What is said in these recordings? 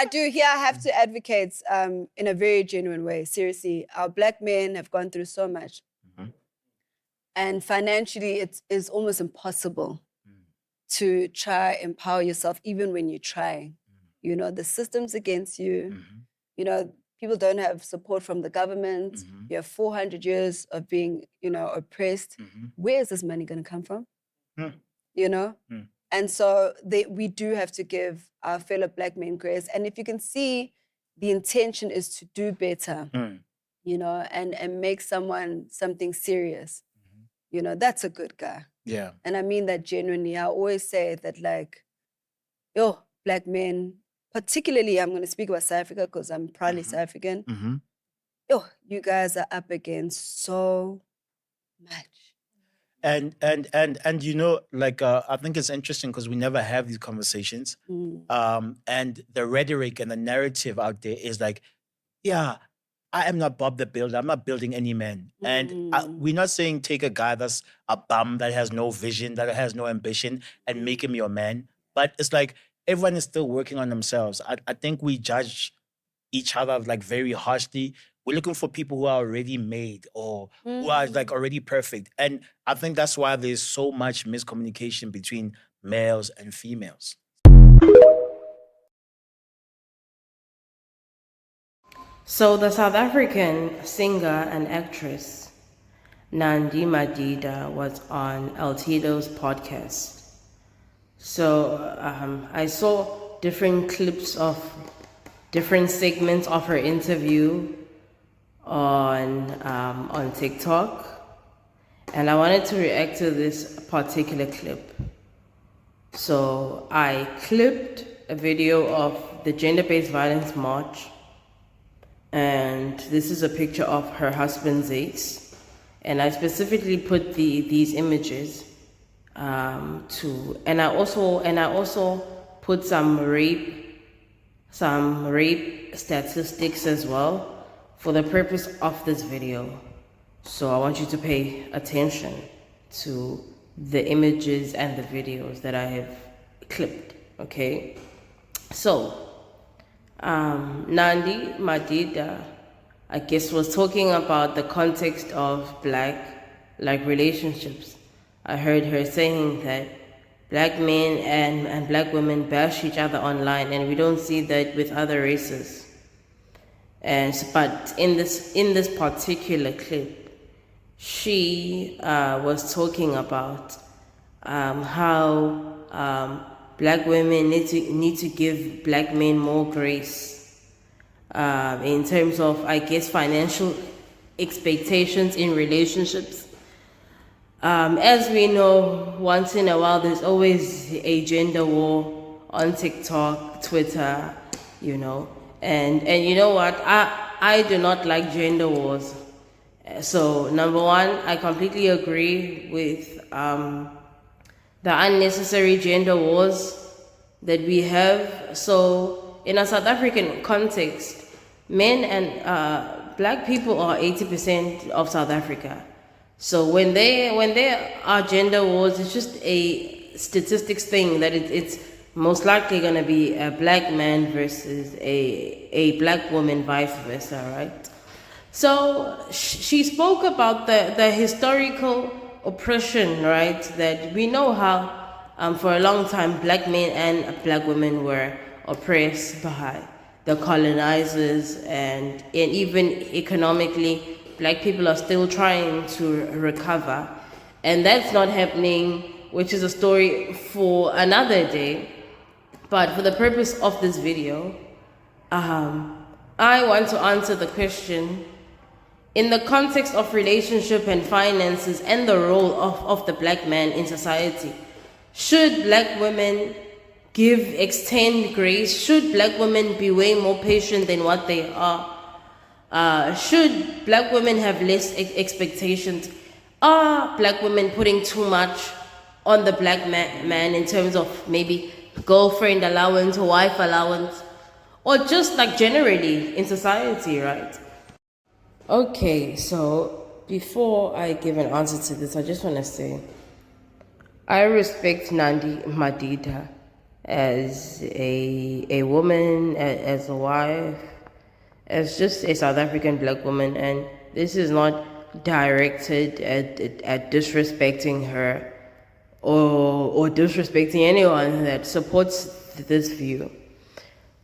I do here. I have to advocate in a very genuine way. Seriously, our Black men have gone through so much. And financially, it is almost impossible to try empower yourself, even when you try. You know, the system's against you. You know, people don't have support from the government. You have 400 years of being, oppressed. Where is this money going to come from? You know? And so we do have to give our fellow Black men grace. And if you can see, the intention is to do better, and make someone something serious. That's a good guy. Yeah. And I mean that genuinely. I always say that, Black men, particularly, I'm going to speak about South Africa because I'm proudly South African. You guys are up against so much. And I think it's interesting because we never have these conversations. And the rhetoric and the narrative out there is like, yeah, I am not Bob the Builder. I'm not building any man. And we're not saying take a guy that's a bum, that has no vision, that has no ambition, and make him your man. But it's like everyone is still working on themselves. I think we judge each other like very harshly. We're looking for people who are already made or who are like already perfect. And I think that's why there's so much miscommunication between males and females. So the South African singer and actress Nandi Madida was on El Tito's podcast. So I saw different clips of different segments of her interview on TikTok, and I wanted to react to this particular clip. So I clipped a video of the gender-based violence march, and this is a picture of her husband Zates, and I specifically put these images and I also put some rape statistics as well for the purpose of this video. So I want you to pay attention to the images and the videos that I have clipped, okay? So Nandi Madida, I guess, was talking about the context of Black relationships. I heard her saying that Black men and Black women bash each other online, and we don't see that with other races. But in this particular clip, she was talking about how Black women need to give Black men more grace in terms of, I guess, financial expectations in relationships. As we know, once in a while, there's always a gender war on TikTok, Twitter, and you know what? I do not like gender wars. So number one, I completely agree with the unnecessary gender wars that we have. So in a South African context, men and Black people are 80% of South Africa. So when there are gender wars, it's just a statistics thing that it's most likely going to be a Black man versus a Black woman, vice versa, right? So she spoke about the historical oppression, right? That we know how for a long time Black men and Black women were oppressed by the colonizers, and even economically, Black people are still trying to recover, and that's not happening, which is a story for another day. But for the purpose of this video, I want to answer the question in the context of relationship and finances and the role of the Black man in society. Should Black women extend grace? Should Black women be way more patient than what they are? Should Black women have less expectations? Are Black women putting too much on the Black man in terms of maybe girlfriend allowance or wife allowance, or just like generally in society, right? Okay, so before I give an answer to this, I just want to say I respect Nandi Madida as a woman, as a wife, as just a South African black woman, and this is not directed at disrespecting her or disrespecting anyone that supports this view.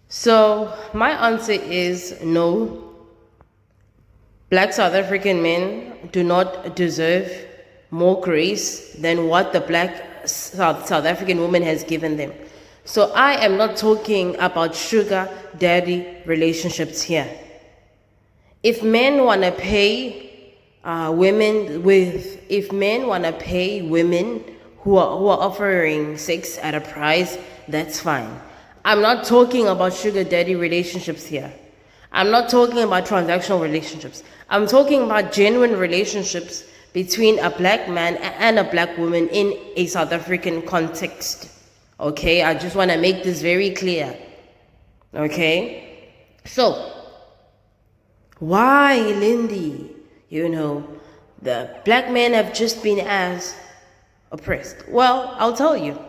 So my answer is no. Black South African men do not deserve more grace than what the black South African woman has given them. So I am not talking about sugar daddy relationships here. If men want to pay women who are offering sex at a price, that's fine. I'm not talking about sugar daddy relationships here. I'm not talking about transactional relationships. I'm talking about genuine relationships between a black man and a black woman in a South African context. Okay, I just want to make this very clear. Okay, so why, Lindy? The black men have just been as oppressed. Well, I'll tell you.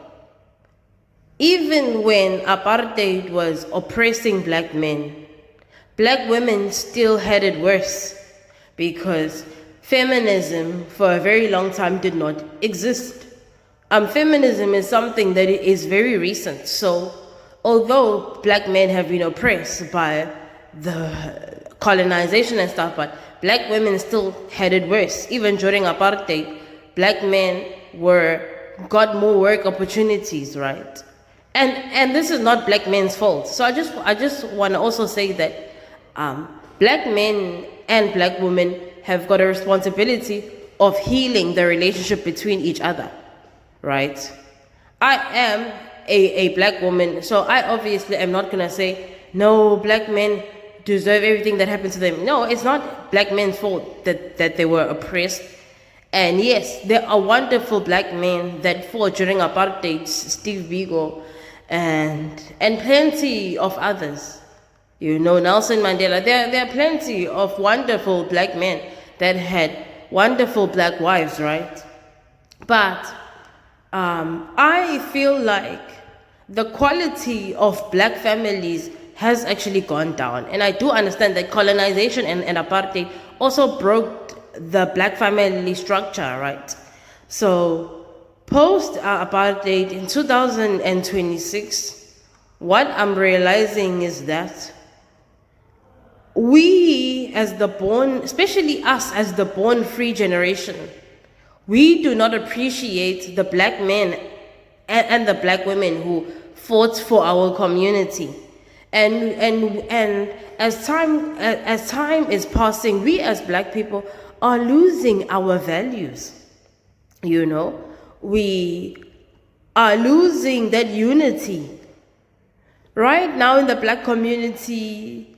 Even when apartheid was oppressing black men, black women still had it worse because feminism for a very long time did not exist. Feminism is something that is very recent. So although black men have been oppressed by the colonization and stuff, but black women still had it worse. Even during apartheid, black men got more work opportunities, right? And this is not black men's fault. So I just want to also say that black men and black women have got a responsibility of healing the relationship between each other, right? I am a black woman, so I obviously am not going to say, no, black men deserve everything that happens to them. No, it's not black men's fault that they were oppressed. And yes, there are wonderful black men that fought during apartheid, Steve Biko, and plenty of others. Nelson Mandela. There are plenty of wonderful black men that had wonderful black wives, right? But I feel like the quality of black families has actually gone down. And I do understand that colonization and apartheid also broke the black family structure, right? So post-apartheid in 2026, what I'm realizing is that we especially us as the born free generation, we do not appreciate the black men and the black women who fought for our community. And as time is passing, we as black people are losing our values. We are losing that unity. Right now in the black community,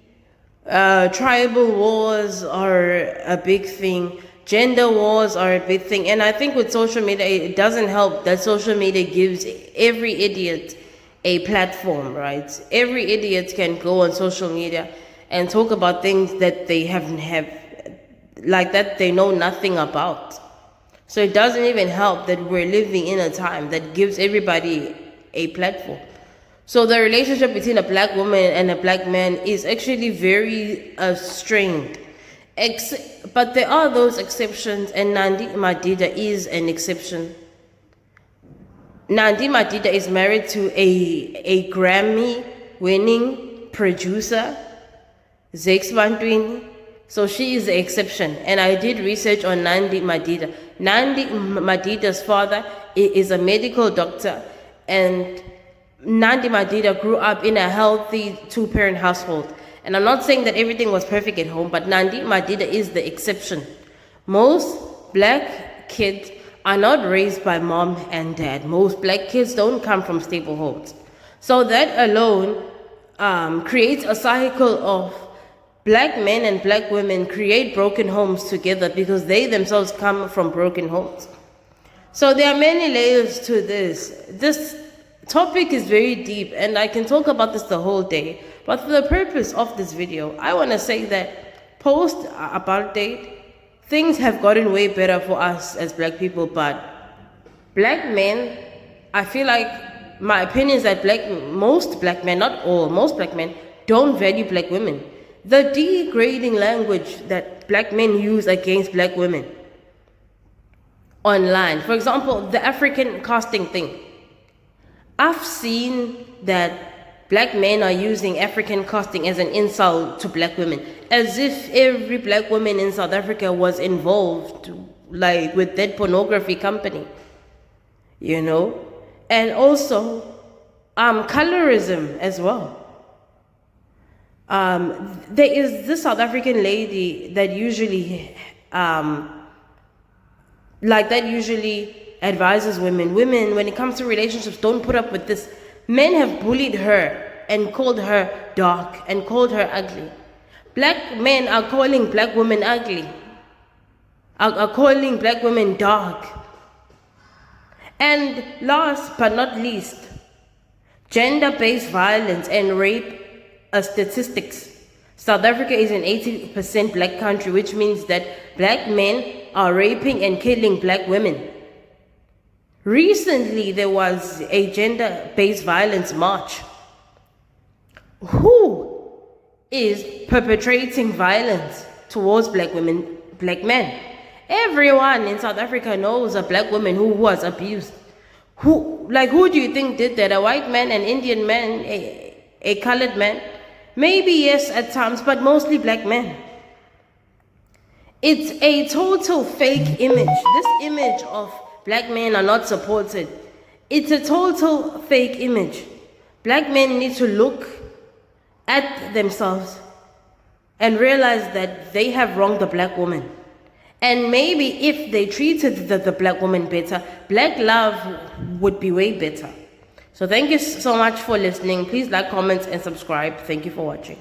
tribal wars are a big thing. Gender wars are a big thing. And I think with social media, it doesn't help that social media gives every idiot a platform, right? Every idiot can go on social media and talk about things that they that they know nothing about. So it doesn't even help that we're living in a time that gives everybody a platform. So the relationship between a black woman and a black man is actually very strained. But there are those exceptions, and Nandi Madida is an exception. Nandi Madida is married to a Grammy-winning producer, Zex Bantwini. So she is the exception. And I did research on Nandi Madida. Nandi Madida's father is a medical doctor, and Nandi Madida grew up in a healthy two-parent household. And I'm not saying that everything was perfect at home, but Nandi Madida is the exception. Most black kids are not raised by mom and dad. Most black kids don't come from stable homes. So that alone creates a cycle of black men and black women create broken homes together because they themselves come from broken homes. So there are many layers to this. This topic is very deep, and I can talk about this the whole day. But for the purpose of this video, I want to say that post-apartheid, things have gotten way better for us as black people, but black men, I feel like my opinion is that most black men, not all, most black men don't value black women. The degrading language that black men use against black women online, for example, the African casting thing. I've seen that black men are using African casting as an insult to black women, as if every black woman in South Africa was involved, like with that pornography company, you know? And also, colorism as well. There is this South African lady that usually, advises women, when it comes to relationships, don't put up with this. Men have bullied her and called her dark and called her ugly. Black men are calling black women ugly, are calling black women dark. And last but not least, gender-based violence and rape statistics. South Africa is an 80% black country, which means that black men are raping and killing black women. Recently, there was a gender-based violence march. Who is perpetrating violence towards black women, black men? Everyone in South Africa knows a black woman who was abused. Who do you think did that? A white man, an Indian man, a colored man? Maybe yes at times, but mostly black men. It's a total fake image. This image of black men are not supported. It's a total fake image. Black men need to look at themselves and realize that they have wronged the black woman. And maybe if they treated the black woman better, black love would be way better. So thank you so much for listening. Please like, comment, and subscribe. Thank you for watching.